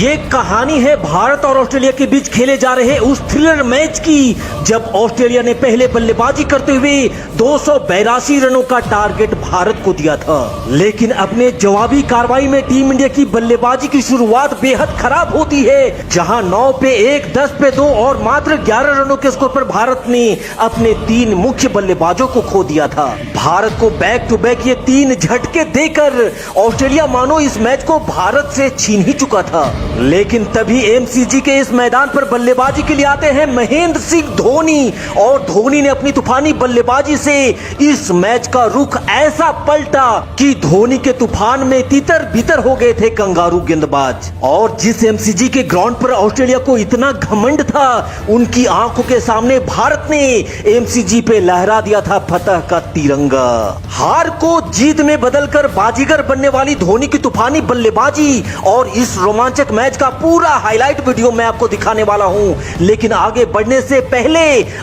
ये कहानी है भारत और ऑस्ट्रेलिया के बीच खेले जा रहे उस थ्रिलर मैच की, जब ऑस्ट्रेलिया ने पहले बल्लेबाजी करते हुए 282 रनों का टारगेट भारत को दिया था, लेकिन अपने जवाबी कार्रवाई में टीम इंडिया की बल्लेबाजी की शुरुआत बेहद खराब होती है, जहां 9 पे 1, 10 पे 2 और मात्र 11 रनों के स्कोर पर भारत ने अपने 3 मुख्य बल्लेबाजों को खो दिया था। भारत को बैक टू बैक ये 3 झटके देकर ऑस्ट्रेलिया मानो इस मैच को भारत से छीन ही चुका था। लेकिन तभी एमसीजी के इस मैदान पर बल्लेबाजी के लिए आते हैं महेंद्र सिंह धोनी, और धोनी ने अपनी तूफानी बल्लेबाजी से इस मैच का रुख ऐसा पलटा कि धोनी के तूफान में तितर बितर हो गए थे कंगारू गेंदबाज। और जिस एमसीजी के ग्राउंड पर ऑस्ट्रेलिया को इतना घमंड था, उनकी आंखों के सामने भारत ने एमसीजी पे लहरा दिया था फतह का तिरंगा। हार को जीत में बदलकर बाजीगर बनने वाली धोनी की तूफानी बल्लेबाजी और इस रोमांचक मैच का पूरा हाईलाइट वीडियो मैं आपको दिखाने वाला हूं। लेकिन आगे बढ़ने से पहले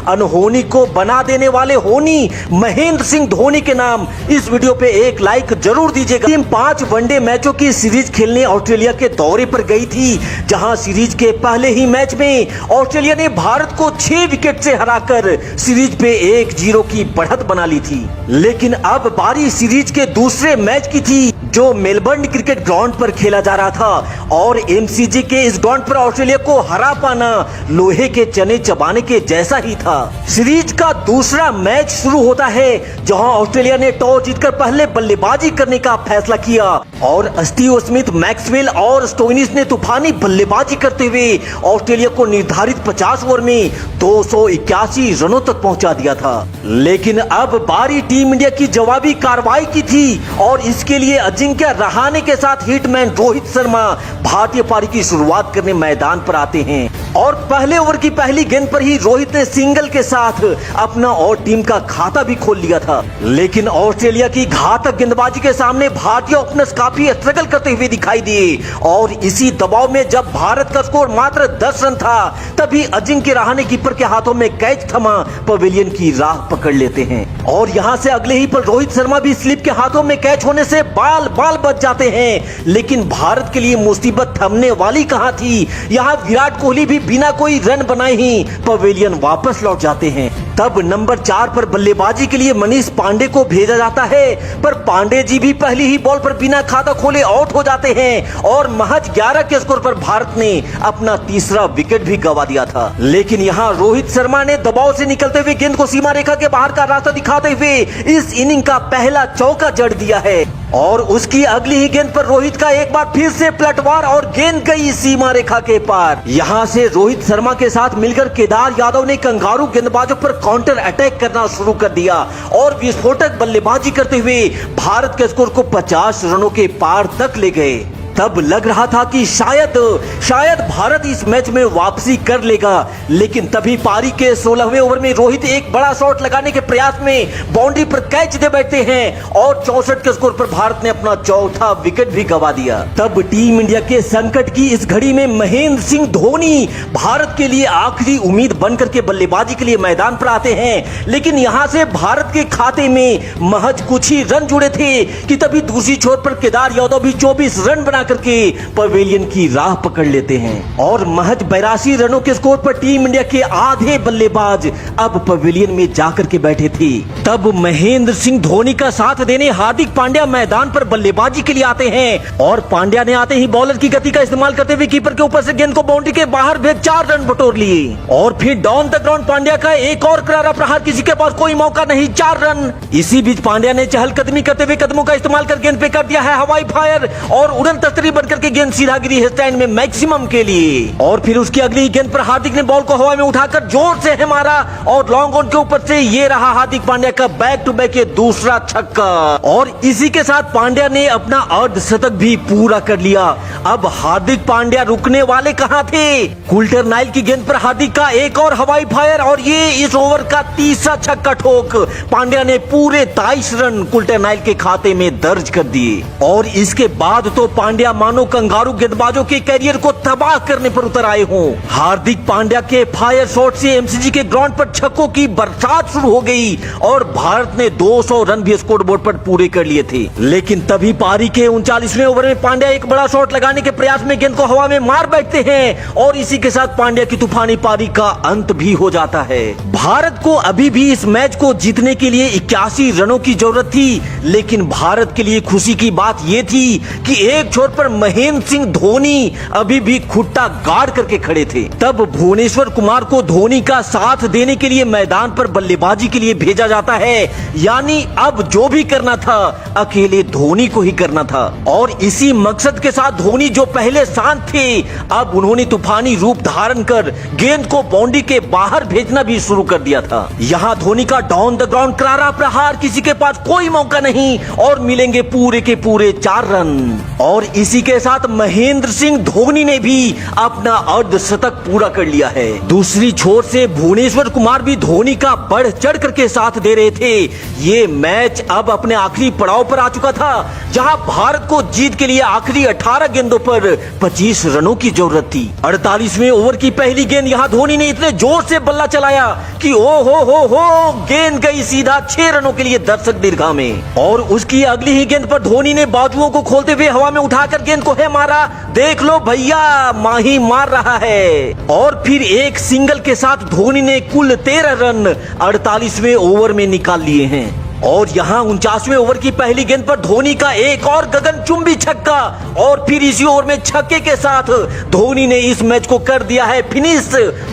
अनहोनी को बना देने वाले होनी महेंद्र सिंह धोनी के नाम इस वीडियो पे एक लाइक जरूर दीजिएगा। टीम 5 वनडे मैचों की सीरीज खेलने ऑस्ट्रेलिया के दौरे पर गई थी, जहां सीरीज के पहले ही मैच में ऑस्ट्रेलिया ने भारत को 6 विकेट से हराकर सीरीज पे 1-0 की बढ़त बना ली थी। लेकिन अब बारी सीरीज के दूसरे मैच की थी, जो मेलबर्न क्रिकेट ग्राउंड पर खेला जा रहा था, और एमसीजी के इस ग्राउंड पर ऑस्ट्रेलिया को हरा पाना लोहे के चने चबाने के जैसा ही था। सीरीज का दूसरा मैच शुरू होता है, जहां ऑस्ट्रेलिया ने टॉस जीतकर पहले बल्लेबाजी करने का फैसला किया, और स्टीव स्मिथ, मैक्सवेल और स्टोइनिस ने तूफानी बल्लेबाजी करते हुए ऑस्ट्रेलिया को निर्धारित 50 ओवर में 281 रनों तक पहुंचा दिया था। लेकिन अब बारी टीम इंडिया की जवाबी कार्रवाई की थी, और इसके लिए अजिंक्य रहाणे के साथ हिटमैन रोहित शर्मा भारतीय पारी की शुरुआत करने मैदान पर आते हैं, और पहले ओवर की पहली गेंद पर ही रोहित ने सिंगल के साथ अपना और टीम का खाता भी खोल लिया था। लेकिन ऑस्ट्रेलिया की घातक गेंदबाजी के सामने भारतीय ओपनर्स काफी स्ट्रगल करते हुए दिखाई दिए, और इसी दबाव में जब भारत का स्कोर मात्र 10 रन था, तभी अजिंक्य रहाणे कीपर के हाथों में कैच थमा पवेलियन की राह पकड़ लेते हैं, और यहाँ से अगले ही पर रोहित शर्मा भी स्लिप के हाथों में कैच होने से बाल बच जाते हैं। लेकिन भारत के लिए मुसीबत थमने वाली कहां थी, यहाँ विराट कोहली भी बिना कोई रन बनाए ही पवेलियन वापस लौट जाते हैं। तब नंबर 4 पर बल्लेबाजी के लिए मनीष पांडे को भेजा जाता है, पर पांडे जी भी पहली ही बॉल पर बिना खाता खोले आउट हो जाते हैं, और महज 11 के स्कोर पर भारत ने अपना तीसरा विकेट भी गंवा दिया था। लेकिन यहाँ रोहित शर्मा ने दबाव से निकलते हुए गेंद को सीमा रेखा के बाहर का रास्ता दिखाते हुए इस इनिंग का पहला चौका जड़ दिया है, और उसकी अगली ही गेंद पर रोहित का एक बार फिर से पलटवार और गेंद गई सीमा रेखा के पार। यहाँ से रोहित शर्मा के साथ मिलकर केदार यादव ने कंगारू गेंदबाजों पर काउंटर अटैक करना शुरू कर दिया, और विस्फोटक बल्लेबाजी करते हुए भारत के स्कोर को 50 रनों के पार तक ले गए। तब लग रहा था कि शायद भारत इस मैच में वापसी कर लेगा, लेकिन तभी पारी के 16वें ओवर में रोहित एक बड़ा शॉट लगाने के प्रयास में बाउंड्री पर कैच दे बैठते हैं, और 64 के स्कोर पर भारत ने अपना चौथा विकेट भी गंवा दिया। तब टीम इंडिया के संकट की इस घड़ी में महेंद्र सिंह धोनी भारत के लिए आखिरी उम्मीद बनकर के बल्लेबाजी के लिए मैदान पर आते हैं। लेकिन यहाँ से भारत के खाते में महज कुछ ही रन जुड़े थे कि तभी दूसरी छोर पर केदार यादव भी 24 रन बना करके पवेलियन की राह पकड़ लेते हैं, और महज 82 रनों के स्कोर पर टीम इंडिया के आधे बल्लेबाज अब पवेलियन में जाकर के बैठे थे। तब महेंद्र सिंह धोनी का साथ देने हार्दिक पांड्या मैदान पर बल्लेबाजी के लिए आते हैं, और पांड्या ने आते ही बॉलर की गति का इस्तेमाल करते हुए कीपर के ऊपर से गेंद को बाउंड्री के बाहर भेज 4 रन बटोर लिए, और फिर डाउन द ग्राउंड पांड्या का एक और करारा प्रहार, किसी के पास कोई मौका नहीं, 4 रन। इसी बीच पांड्या ने चहलकदमी करते हुए कदमों का इस्तेमाल कर गेंद पे कर दिया है हवाई फायर, और उड़न बनकर के गेंद सीधा गिरी है स्टैंड में मैक्सिमम के लिए, और फिर उसकी अगली गेंद पर हार्दिक ने बॉल को हवा में उठाकर जोर से है मारा, और लॉन्ग ऑन के ऊपर से ये रहा हार्दिक पांड्या का बैक टू बैक दूसरा छक्का, और इसी के साथ पांड्या ने अपना अर्धशतक भी पूरा कर लिया। अब हार्दिक पांड्या रुकने वाले कहां थे, कुल्टर नाइल की गेंद पर हार्दिक का एक और हवाई फायर, और ये इस ओवर का तीसरा छक्का ठोक पांड्या ने पूरे 23 रन कुल्टर नाइल के खाते में दर्ज कर दिए। और इसके बाद तो पांड्या पांड्या मानो कंगारू गेंदबाजों के कैरियर को तबाह करने पर उतर आए हों। हार्दिक पांड्या के फायर शॉट से एमसीजी के ग्राउंड पर छक्कों की बरसात शुरू हो गई और भारत ने 200 रन भी स्कोर बोर्ड पर पूरे कर लिए थे। लेकिन तभी पारी के 39वें ओवर में पांड्या एक बड़ा शॉट लगाने के प्रयास में गेंद को हवा में मार बैठते हैं और इसी के साथ पांड्या की तूफानी पारी का अंत भी हो जाता है। भारत को अभी भी इस मैच को जीतने के लिए 81 रनों की जरूरत थी, लेकिन भारत के लिए खुशी की बात यह थी कि एक छोर पर महेंद्र सिंह धोनी अभी भी खुट्टा गाड़ करके खड़े थे। तब भुवनेश्वर कुमार को धोनी का साथ देने के लिए मैदान पर बल्लेबाजी के लिए भेजा जाता है, यानी अब जो भी करना था अकेले धोनी को ही करना था। और इसी मकसद के साथ धोनी जो पहले शांत थे, अब उन्होंने तूफानी रूप धारण कर गेंद को बाउंड्री के बाहर भेजना भी शुरू कर दिया था। यहाँ धोनी का डाउन द ग्राउंड करारा प्रहार, किसी के पास कोई मौका नहीं और मिलेंगे पूरे के पूरे 4 रन। और इसी के साथ महेंद्र सिंह धोनी ने भी अपना अर्धशतक पूरा कर लिया है। दूसरी छोर से भुवनेश्वर कुमार भी धोनी का बढ़ चढ़ करके साथ दे रहे थे। ये मैच अब अपने आखिरी पड़ाव पर आ चुका था, जहां भारत को जीत के लिए आखिरी 18 गेंदों पर 25 रनों की जरूरत थी। 48वें ओवर की पहली गेंद यहां धोनी ने इतने जोर से बल्ला चलाया कि ओ हो गेंद गई सीधा 6 रनों के लिए दर्शक दीर्घा में। और उसकी अगली ही गेंद पर धोनी ने बाजुओं को खोलते हुए हवा में उठाकर गेंद को है मारा। देख लो भैया, माही मार रहा है। और फिर एक सिंगल के साथ धोनी ने कुल 13 रन 48वें ओवर में निकाल लिए हैं। और यहाँ 49वें ओवर की पहली गेंद पर धोनी का एक और गगनचुंबी छक्का और फिर इसी ओवर में छक्के के साथ धोनी ने इस मैच को कर दिया है फिनिश।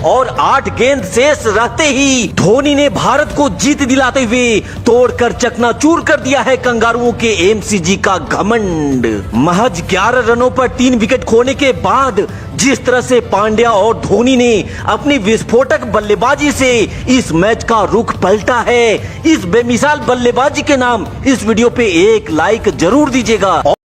और 8 गेंद शेष रहते ही धोनी ने भारत को जीत दिलाते हुए तोड़कर चकनाचूर कर दिया है कंगारुओं के एमसीजी का घमंड। महज 11 रनों पर 3 विकेट खोने के बाद जिस तरह से पांड्या और धोनी ने अपनी विस्फोटक बल्लेबाजी से इस मैच का रुख पलटा है, इस बेमिसाल बल्लेबाजी के नाम इस वीडियो पे एक लाइक जरूर दीजिएगा।